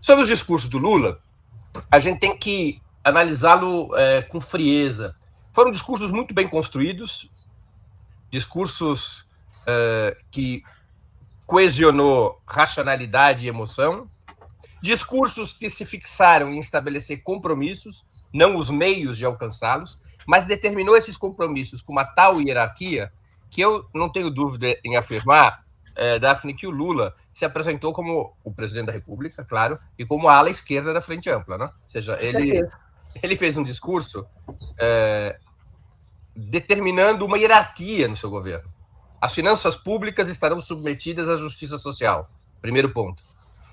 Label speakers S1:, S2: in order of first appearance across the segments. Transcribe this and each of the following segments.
S1: Sobre os discursos do Lula, a gente tem que analisá-lo com frieza. Foram discursos muito bem construídos, discursos que coesionou racionalidade e emoção, discursos que se fixaram em estabelecer compromissos, não os meios de alcançá-los, mas determinou esses compromissos com uma tal hierarquia que eu não tenho dúvida em afirmar, Daphne, que o Lula se apresentou como o presidente da República, claro, e como a ala esquerda da Frente Ampla, né? Ou seja, ele fez um discurso determinando uma hierarquia no seu governo. As finanças públicas estarão submetidas à justiça social. Primeiro ponto.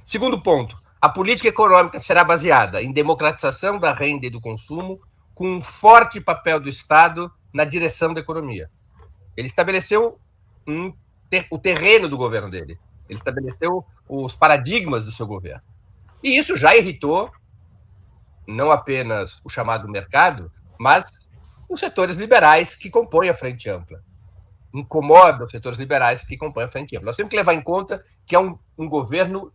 S1: Segundo ponto, a política econômica será baseada em democratização da renda e do consumo, com um forte papel do Estado na direção da economia. Ele estabeleceu o terreno do governo dele. Ele estabeleceu os paradigmas do seu governo. E isso já irritou não apenas o chamado mercado, mas os setores liberais que compõem a Frente Ampla. Incomoda os setores liberais que compõem a Frente Ampla. Nós temos que levar em conta que é um governo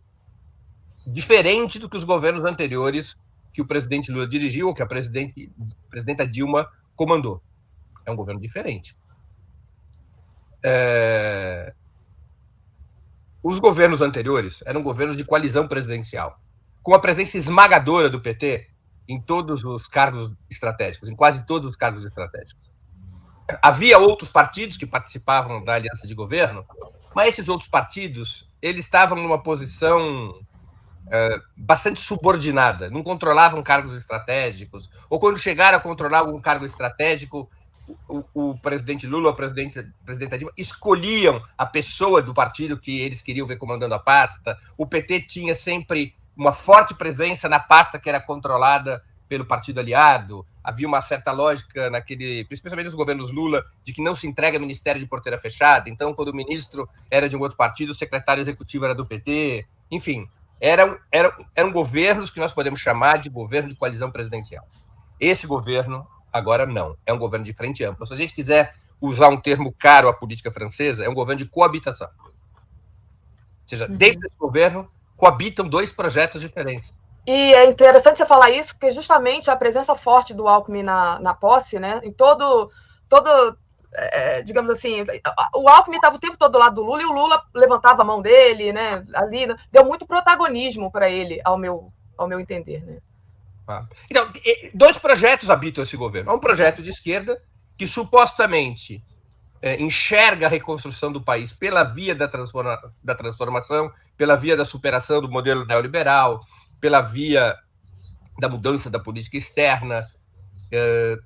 S1: diferente do que os governos anteriores que o presidente Lula dirigiu ou que a presidenta Dilma comandou. É um governo diferente. Os governos anteriores eram governos de coalizão presidencial, com a presença esmagadora do PT em todos os cargos estratégicos, em quase todos os cargos estratégicos. Havia outros partidos que participavam da aliança de governo, mas esses outros partidos eles estavam numa posição bastante subordinada, não controlavam cargos estratégicos, ou quando chegaram a controlar algum cargo estratégico, o presidente Lula ou a presidenta Dilma escolhiam a pessoa do partido que eles queriam ver comandando a pasta. O PT tinha sempre uma forte presença na pasta que era controlada pelo partido aliado. Havia uma certa lógica principalmente nos governos Lula, de que não se entrega ministério de porteira fechada. Então, quando o ministro era de um outro partido, o secretário executivo era do PT. Enfim, eram governos que nós podemos chamar de governo de coalizão presidencial. Esse governo, agora, não. É um governo de frente ampla. Se a gente quiser usar um termo caro à política francesa, é um governo de coabitação. Ou seja, dentro desse governo, coabitam dois projetos diferentes.
S2: E é interessante você falar isso, porque justamente a presença forte do Alckmin na posse, né, em todo digamos assim, o Alckmin estava o tempo todo do lado do Lula e o Lula levantava a mão dele, né, ali, deu muito protagonismo para ele, ao meu entender, né.
S1: Então, dois projetos habitam esse governo. Um projeto de esquerda que supostamente enxerga a reconstrução do país pela via da transformação, pela via da superação do modelo neoliberal, pela via da mudança da política externa,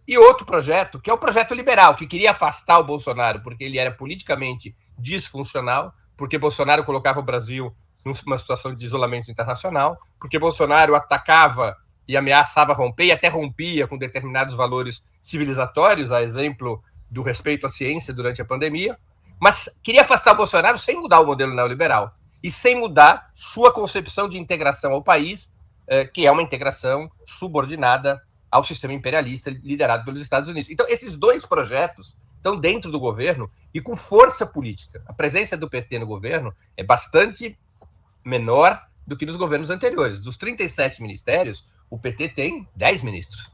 S1: e outro projeto, que é o projeto liberal, que queria afastar o Bolsonaro, porque ele era politicamente disfuncional, porque Bolsonaro colocava o Brasil numa situação de isolamento internacional, porque Bolsonaro atacava e ameaçava romper, e até rompia com determinados valores civilizatórios, a exemplo do respeito à ciência durante a pandemia, mas queria afastar o Bolsonaro sem mudar o modelo neoliberal e sem mudar sua concepção de integração ao país, que é uma integração subordinada ao sistema imperialista liderado pelos Estados Unidos. Então, esses dois projetos estão dentro do governo e com força política. A presença do PT no governo é bastante menor do que nos governos anteriores. Dos 37 ministérios, o PT tem 10 ministros.